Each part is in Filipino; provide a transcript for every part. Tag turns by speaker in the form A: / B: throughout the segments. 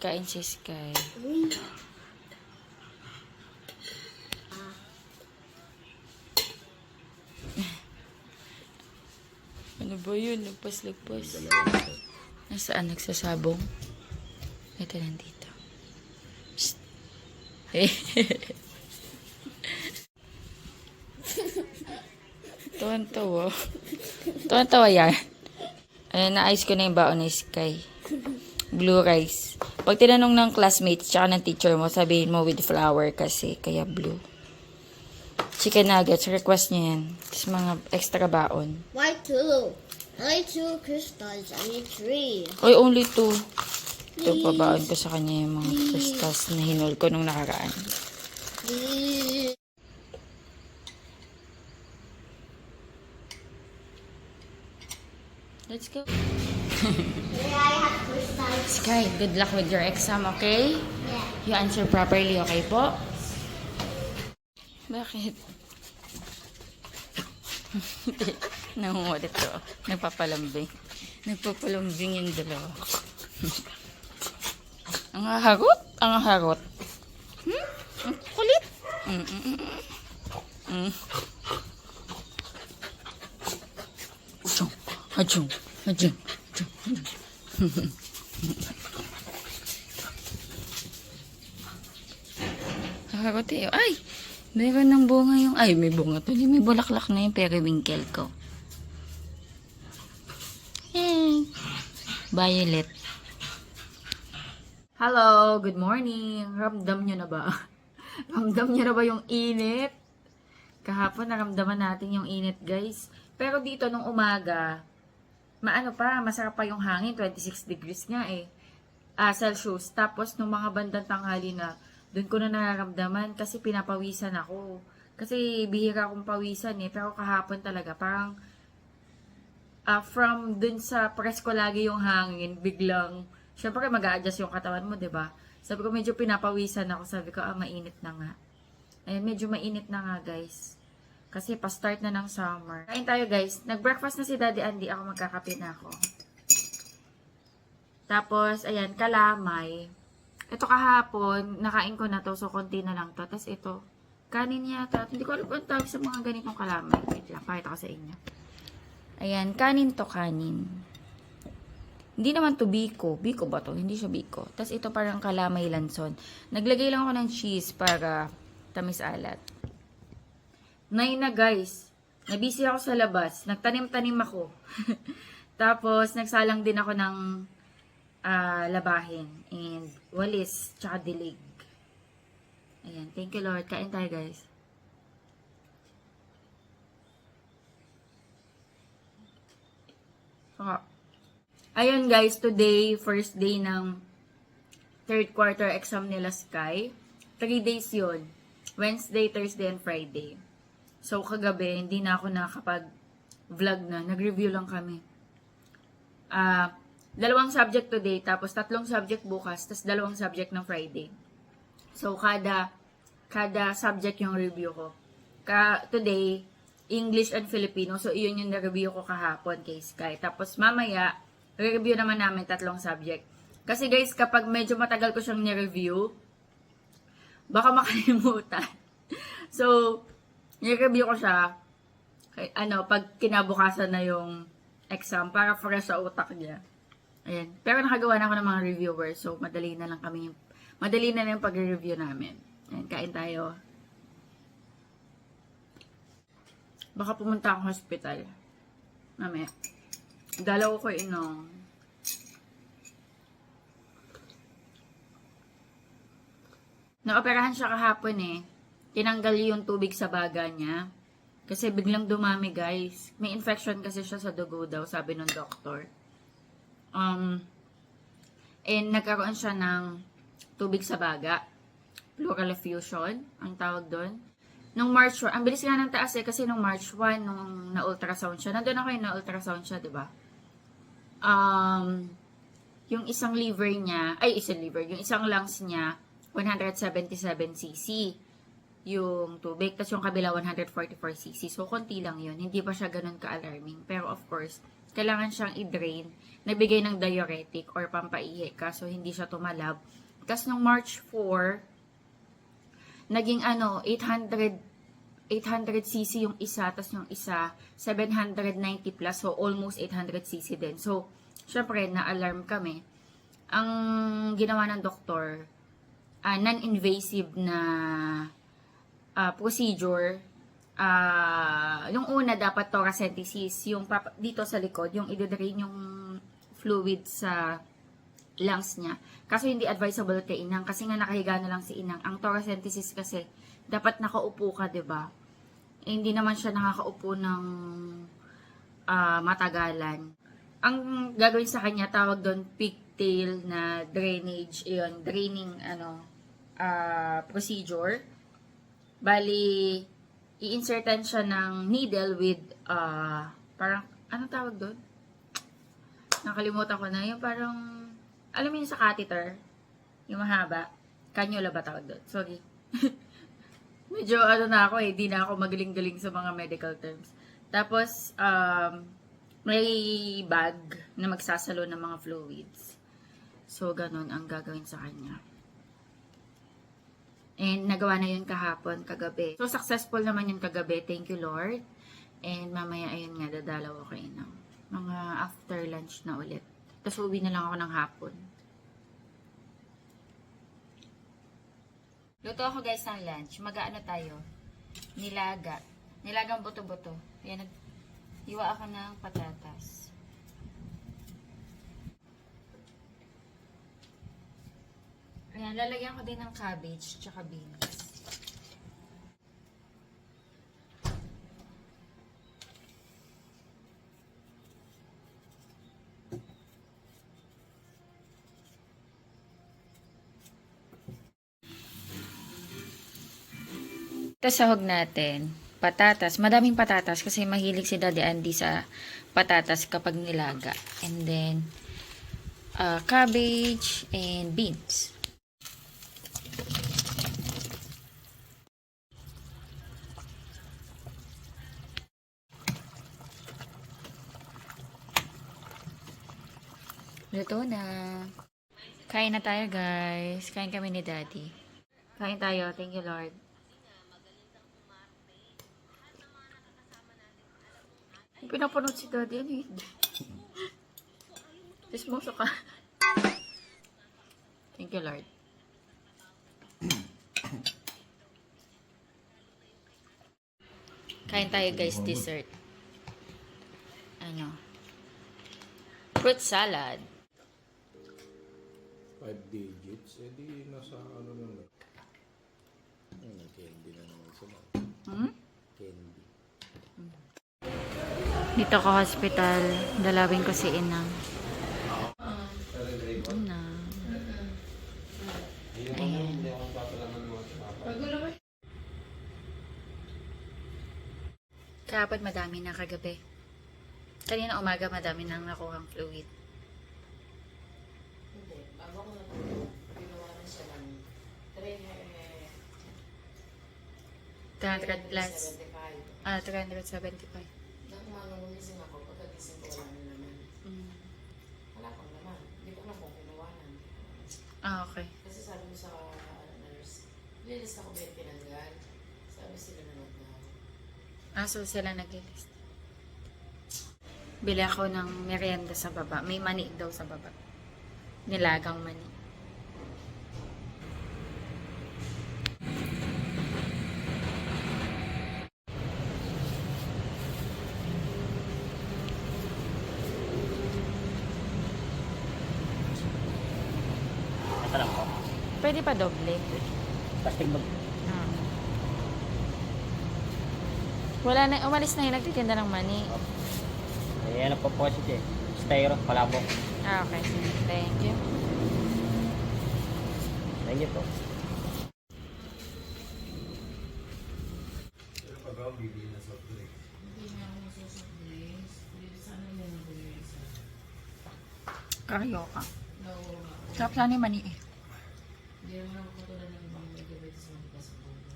A: Kain si Sky. Ano ba yun? Lagpas-lagpas. Nasaan nagsasabong? Ito nandito. Psst. Tuwan-tawa. Tuwan-tawa yan. Ayan, naayos ko na yung baon ni Sky. Blue rice. Pag tinanong ng classmates tsaka ng teacher mo, sabihin mo with flour kasi, kaya blue. Chicken nuggets, request niya yan. Tapos mga extra baon.
B: Why two? I need two crystals. I need three.
A: Oy, only 2. Ito, pabaon ko sa kanya yung mga crystals na hinul ko nung nakaraan.
B: Please.
A: Let's go.
B: May I have crystals?
A: Sky, good luck with your exam, okay?
B: Yeah.
A: You answer properly, okay po? Bakit? Nangungulit to. Nagpapalambing. Nagpapalambing yung dalawa. Ang harot? Ang harot. Ang kulit. Hajong. Hajong. Harot eh. Ay! Meron ng bunga yung... Ay, may bunga to. May bulaklak na yung periwinkle ko. Yay! Violet. Hello! Good morning! Ramdam nyo na ba? Ramdam nyo na ba yung init? Kahapon naramdaman natin yung init, guys. Pero dito nung umaga, maano pa, masarap pa yung hangin. 26 degrees nga eh. Celsius. Tapos nung mga bandang tanghali na, doon ko na nararamdaman kasi pinapawisan ako. Kasi bihira akong pawisan eh. Pero kahapon talaga, parang from dun sa press ko lagi yung hangin, biglang, syempre mag-a-adjust yung katawan mo, 'di ba? Sabi ko medyo pinapawisan ako. Sabi ko, mainit na nga. Ayun, medyo mainit na nga, guys. Kasi pa-start na ng summer. Kain tayo, guys. Nag-breakfast na si Daddy Andy. Ako magkakape na ako. Tapos, ayan, kalamay. Ito kahapon, nakain ko na to, so konti na lang to. Tapos ito, kanin yata. Hindi ko alam kung tawag sa mga ganitong kalamay. Wait lang, pakita ko sa inyo. Ayan, kanin to, kanin. Hindi naman to biko. Biko ba to? Hindi siya biko. Tapos ito parang kalamay lanson. Naglagay lang ako ng cheese para tamis alat. 9 na, guys. Nabisi ako sa labas. Nagtanim-tanim ako. Tapos, nagsalang din ako ng labahin and walis tsaka dilig. Ayan, thank you Lord. Kain tayo, guys. Ayun, guys, today first day ng third quarter exam nila Sky. 3 days yun. Wednesday, Thursday, and Friday. So kagabi hindi na ako nakapag vlog na. Nag-review lang kami. 2 subject today, tapos 3 subject bukas, tapos 2 subject ng Friday. So, kada subject yung review ko. Today, English and Filipino. So, iyon yung na-review ko kahapon kay Sky. Tapos, mamaya, review naman namin 3 subject. Kasi guys, kapag medyo matagal ko siyang ni-review, baka makalimutan. So, ni-review ko siya, pag kinabukasan na yung exam, para fresh sa utak niya. Ayan. Pero nakagawa na ako ng mga reviewers, so madali na yung pag-review namin. Ayan, kain tayo. Baka pumunta akong hospital. Mamaya. Dalaw ko inong. Naoperahan siya kahapon eh. Tinanggal yung tubig sa baga niya. Kasi biglang dumami, guys. May infection kasi siya sa dugo daw, sabi ng doktor. And nagkaroon siya ng tubig sa baga. Pleural effusion, ang tawag doon. Nung March 1, ang bilis nga ng taas eh, kasi nung March 1, nung na-ultrasound siya, nandun ako yung na-ultrasound siya, diba? Yung isang liver niya, yung isang lungs niya, 177cc yung tubig, tapos yung kabila 144cc. So, konti lang yun. Hindi pa siya ganun ka-alarming. Pero of course, kailangan siyang i-drain. Nagbigay ng diuretic or pampaihi, kaso hindi siya tumalab. Tapos nung March 4, naging 800cc yung isa, tapos yung isa 790 plus, so almost 800cc din. So, syempre, na-alarm kami. Ang ginawa ng doktor, non-invasive na procedure. Yung una, dapat thoracentesis, yung dito sa likod, yung i-drain yung fluid sa lungs niya. Kaso hindi advisable kay inang kasi nga nakahiga na lang si inang. Ang thoracentesis kasi dapat nakaupo ka, 'di ba? Hindi naman siya nakakaupo ng matagalan. Ang gagawin sa kanya, tawag doon pigtail na drainage, yun, draining procedure. Bali, i-insertan siya ng needle with parang ano tawag doon? Nakalimutan ko na. Yung parang, alam mo yung sa catheter? Yung mahaba. Cannula ba tawag doon? Sorry. Medyo na ako di na ako magaling-galing sa mga medical terms. Tapos, may bag na magsasalo ng mga fluids. So, ganun ang gagawin sa kanya. And, nagawa na yun kahapon, kagabi. So, successful naman yun kagabi. Thank you, Lord. And, mamaya, ayun nga, dadalaw ako ng mga after lunch na ulit. Tapos, uwi na lang ako ng hapon. Luto ako guys ng lunch. Mag-ano tayo? Nilaga. Nilagang buto-buto. Ayan, hiwa ako ng patatas. Ayan, lalagyan ko din ng cabbage tsaka beans. Tapos sahog natin, patatas. Madaming patatas kasi mahilig si Daddy Andy sa patatas kapag nilaga. And then, cabbage and beans. Luto na. Kain na tayo guys. Kain kami ni Daddy. Kain tayo. Thank you Lord. Pinapanood si Daddy. Ano yun? Tismoso ka. Thank you, Lord. Kain tayo, guys. Dessert. Ano? Fruit salad.
C: 5 digits, edi nasa ano lang. Candy na naman sila. Candy.
A: Dito ko hospital. Dalawin ko si Inang. Ayan. Kahapon madami na kagabi. Kanina umaga madami nang nakuhang fluid.
D: Hindi. Bago ko na ginawa na siya ng
A: 300 plus.
D: 75.
A: 375.
D: Nang umaga gumising ako, pagkagising ko wala na naman. Wala pang naman. Hindi ko alam kung kinawanan.
A: Okay.
D: Kasi sabi ko sa nurse, lilis ako ba yung tinanggal? Sabi sila na nagdaw.
A: So sila nag-list. Bili ako ng merienda sa baba. May mani daw sa baba. Nilagang mani.
E: Ito lang po.
A: Pwede pa doble.
E: Plastic bag.
A: Wala na, umalis na yun. Nagtitinda ng mani.
E: Ayan po po siya. Styro, palabok.
A: Okay. Thank you.
E: Thank you po.
C: Pero pag ako bibili na soft drink.
D: Hindi nga ako masusuklis. Sana yung nabili sa
A: Karyoka.
D: nauro nga.
A: Sarap sana yung mani eh.
D: Hindi naman ako katulad ng ibang may diabetes na bigas sa puso.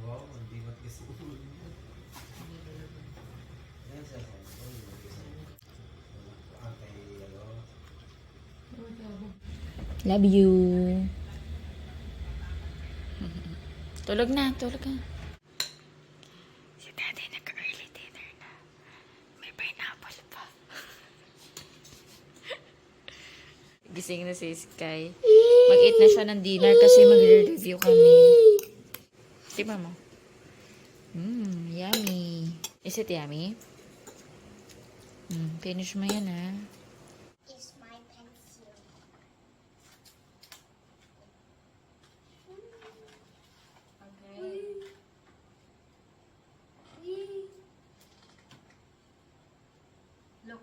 C: Wow, hindi mat kasi ulo niya.
D: Hindi talaga.
C: Ayan siya.
A: Love you. Tulog na, tulog na. Si Daddy nag-early dinner na. May pineapple pa. Gising na si Sky. Mag-eat na siya ng dinner kasi magre-review kami. Tima mo. Yummy. Is it yummy? Finish mo yan, ha?
B: Is my pencil.
A: Okay. Look,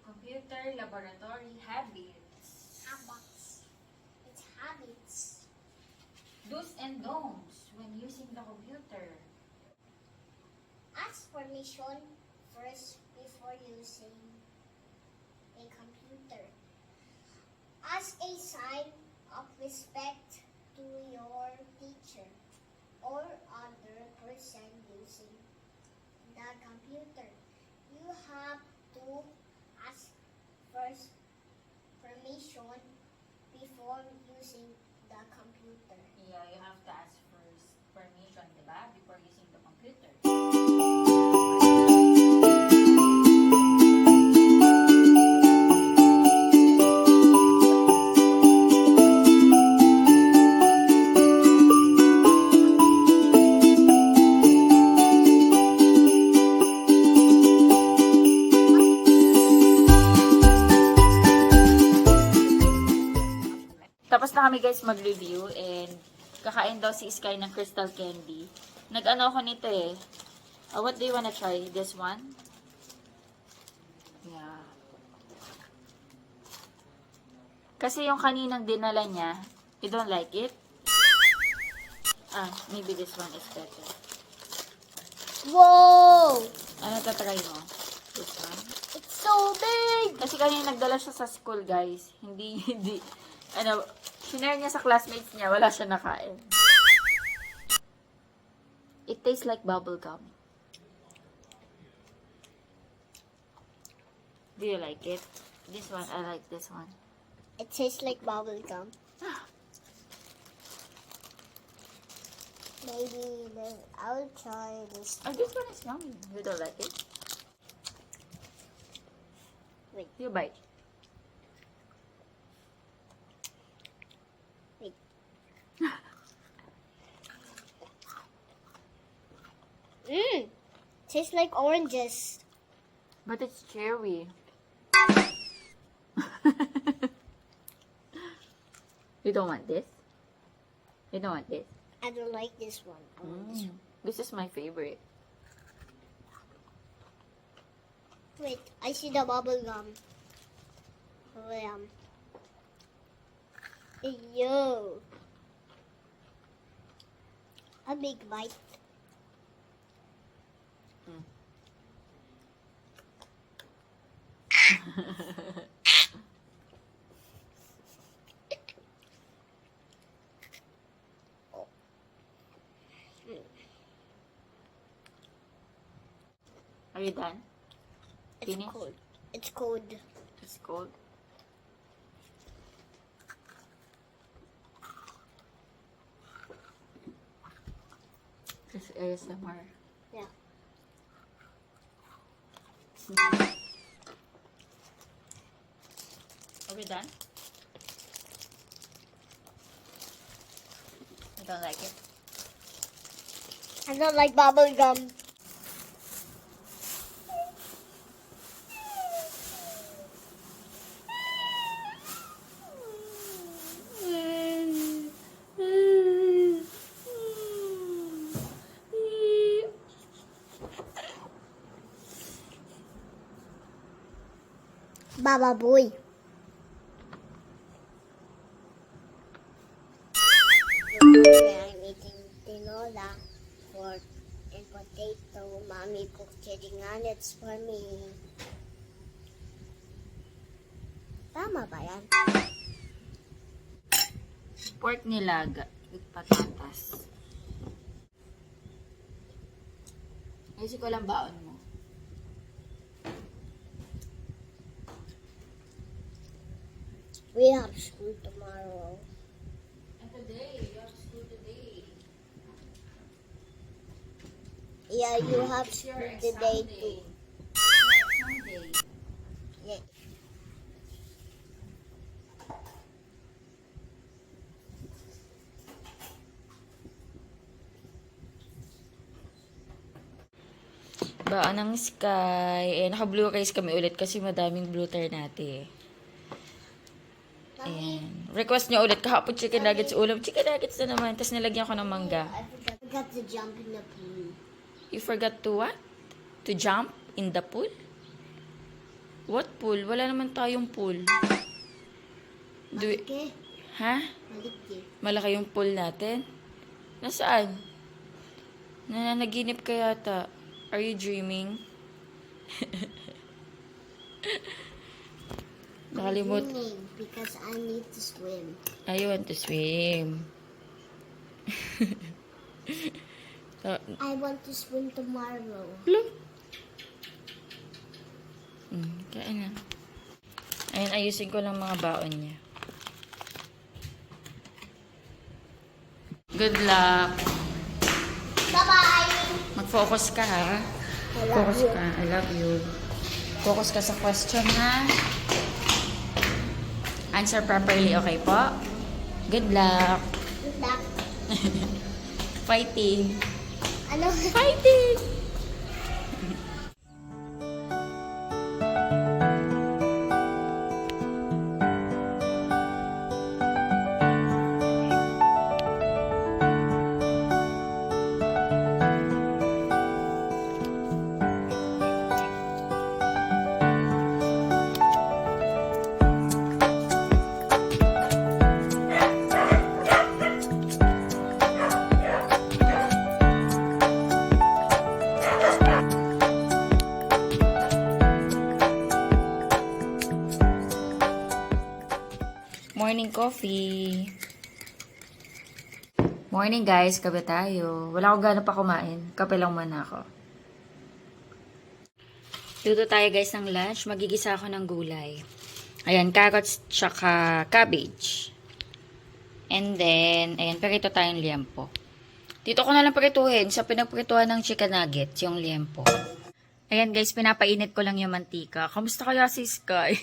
A: computer laboratory habits.
B: Habits. It's habits.
A: Do's and don'ts when using the computer.
B: Ask permission first before using a computer. As a sign of respect to your teacher or other person using the computer, you have to ask first permission before using the computer.
A: Yeah, you have to ask first permission, diba? Before using the computer. Tapos na kami guys mag-review and kakain daw si Sky ng crystal candy. Nag-ano ako nito eh. What do you wanna try? This one? Yeah. Kasi yung kaninang dinala niya, you don't like it? Maybe this one is better.
B: Whoa!
A: Ano tatry mo? This one?
B: It's so big!
A: Kasi kanina nagdala siya sa school guys. Hindi, shinare niya sa classmates niya, wala siya nakain. It tastes like bubble gum. Do you like it? This one, I like this one.
B: It tastes like bubble gum. Maybe then I'll try this.
A: Oh, this one is yummy. You don't like it?
B: Wait.
A: You bite.
B: Wait. Tastes like oranges.
A: But it's cherry. You don't want this? You don't want this?
B: I don't like this one. I want this one.
A: This is my favorite.
B: Wait, I see the bubble gum. Yo. A big bite.
A: Are you done?
B: It's
A: Finish?
B: cold. It's cold.
A: It's cold. This is ASMR.
B: Yeah.
A: Are we done? I don't like it.
B: I don't like bubble gum. Baba boy. I'm eating tinola, pork, and potato. Mommy cooked chicken nuggets for me. Tama ba yan?
A: Pork nilaga with patatas. Ayusin ko lang baon mo.
B: We have school tomorrow.
A: And today, you have school today.
B: Yeah, you have
A: It's
B: school
A: your exam
B: today
A: day.
B: too.
A: Exam day.
B: Yeah.
A: Baan ng sky. Naka-blue rays kami ulit kasi madaming blue tar natin. Ayan. Request nyo ulit kahapon chicken nuggets ulam. Chicken nuggets na naman. Tapos nilagyan ko ng mangga.
B: I forgot to jump in the pool.
A: You forgot to what? To jump in the pool? What pool? Wala naman tayong pool. Do we-
B: Okay?
A: Ha?
B: Maliki.
A: Malaki yung pool natin? Nasaan? Nananaginip ka yata. Are you dreaming? Nakalimut.
B: Swimming because I need to swim.
A: I want to swim.
B: I want to swim tomorrow.
A: Hello? Kain na. Ayun, ayusin ko lang mga baon niya. Good luck.
B: Bye-bye!
A: Mag-focus ka, ha?
B: I love
A: Focus
B: you.
A: ka. I love you. Focus ka sa question, ha? Answer properly, okay po? Good luck.
B: Good luck.
A: Fighting.
B: Ano?
A: Fighting! Morning coffee. Morning guys, kape tayo. Wala akong gana pa kumain. Kape lang muna ako. Luto tayo guys ng lunch. Magigisa ako ng gulay. Ayan, carrots tsaka cabbage. And then, ayan, perito tayong liempo. Dito ko na lang perituhin sa pinagprituhan ng chicken nuggets, yung liempo. Ayan guys, pinapainit ko lang yung mantika. Kamusta kaya si Sky?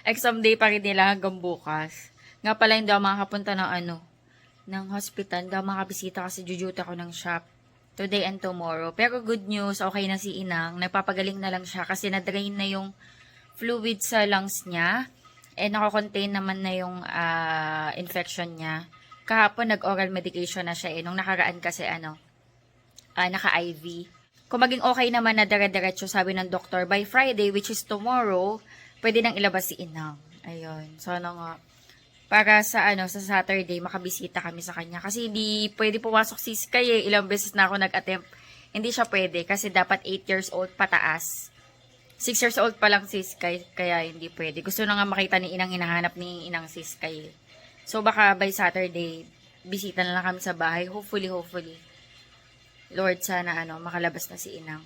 A: Exam day pa rin nila hanggang bukas. Nga pala hindi ako makakapunta ng hospital. Hindi ako makabisita kasi jujuta ko ng shop today and tomorrow. Pero good news, okay na si Inang. Nagpapagaling na lang siya kasi na-drain na yung fluid sa lungs niya. And nakakontain naman na yung infection niya. Kahapon nag-oral medication na siya Nung nakaraan kasi naka-IV. Kung maging okay naman na dire-diretso, sabi ng doktor, by Friday, which is tomorrow, pwede nang ilabas si Inang. Ayun. Sana nga. Para sa sa Saturday, makabisita kami sa kanya. Kasi hindi pwede pumasok si Sky Ilang beses na ako nag-attempt. Hindi siya pwede kasi dapat 8 years old pataas. 6 years old pa lang si Sky, kaya hindi pwede. Gusto na nga makita ni Inang, hinahanap ni Inang si Sky. So baka by Saturday, bisita na lang kami sa bahay. Hopefully. Lord, sana makalabas na si Inang.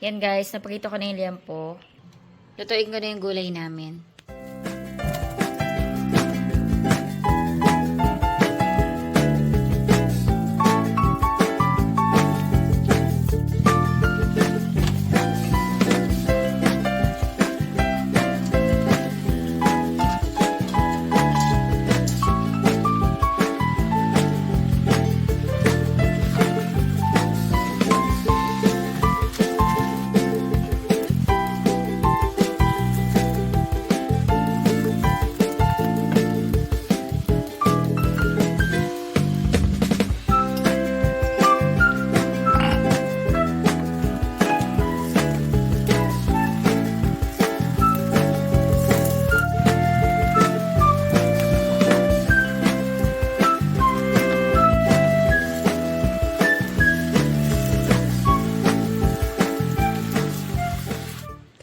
A: Yan guys, napakita ko na yung liempo. Lutuin ko na yung gulay namin.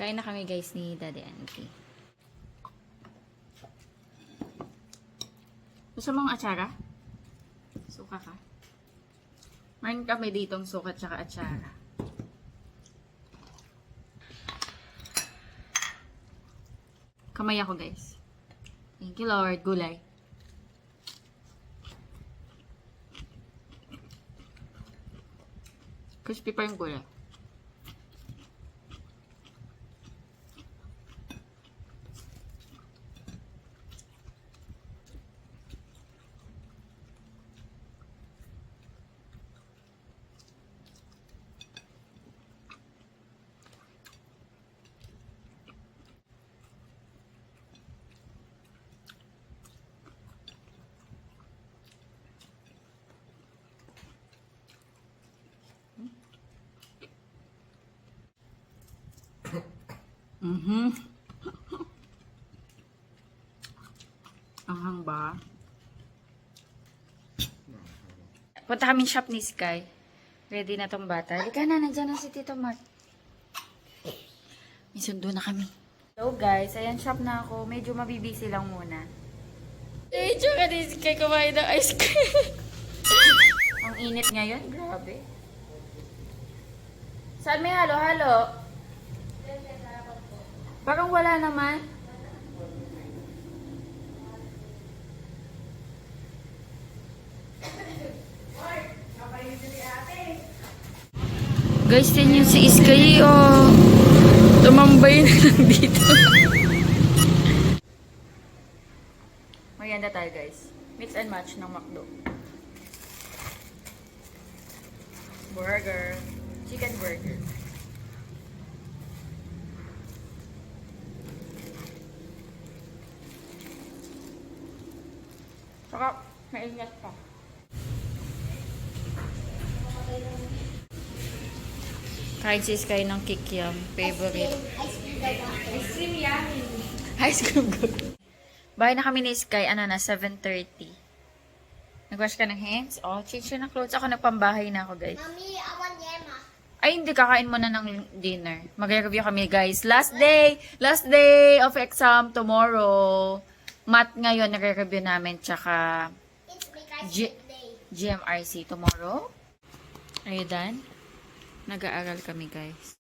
A: Kain na kami guys ni Daddy Auntie. Gusto mong atsara? Suka ka? Main kami ditong suka tsaka atsara. Kamay ako, guys. Thank you, Lord. Gulay. Crispy pa yung gulay. Anghang ba? Punta kami shop ni Sky. Ready na tong bata. Halika na, nandyan na si Tito Mark. May sundo na kami. So guys, ayan shop na ako. Medyo mabibisi lang muna. Eh, tsaka ni Sky kumain ng ice cream. Ang init ngayon, grabe. Saan may halo-halo? Parang wala naman. Guys, tingnan si Iskay, oh. Tumambay na lang dito. Maganda tayo, guys. Mix and match ng McDo. Burger. Chicken burger. Saka, maingat pa. Kain si Sky ng kikiam. Favorite.
B: Ice cream yummy.
A: Ice cream good. Bahay na kami ni Sky. Ano na, 7:30. Nag-wash ka ng hands? Oh, change na ng clothes. Ako nagpambahay na ako, guys.
B: Mami, I want yema.
A: Ay, hindi. Kakain muna ng dinner. Mag-review kami, guys. Last day! Last day of exam tomorrow. Math ngayon, nag-review namin. Tsaka
B: It's because
A: G-
B: day.
A: GMRC tomorrow. Are you done? Nag-aaral kami, guys.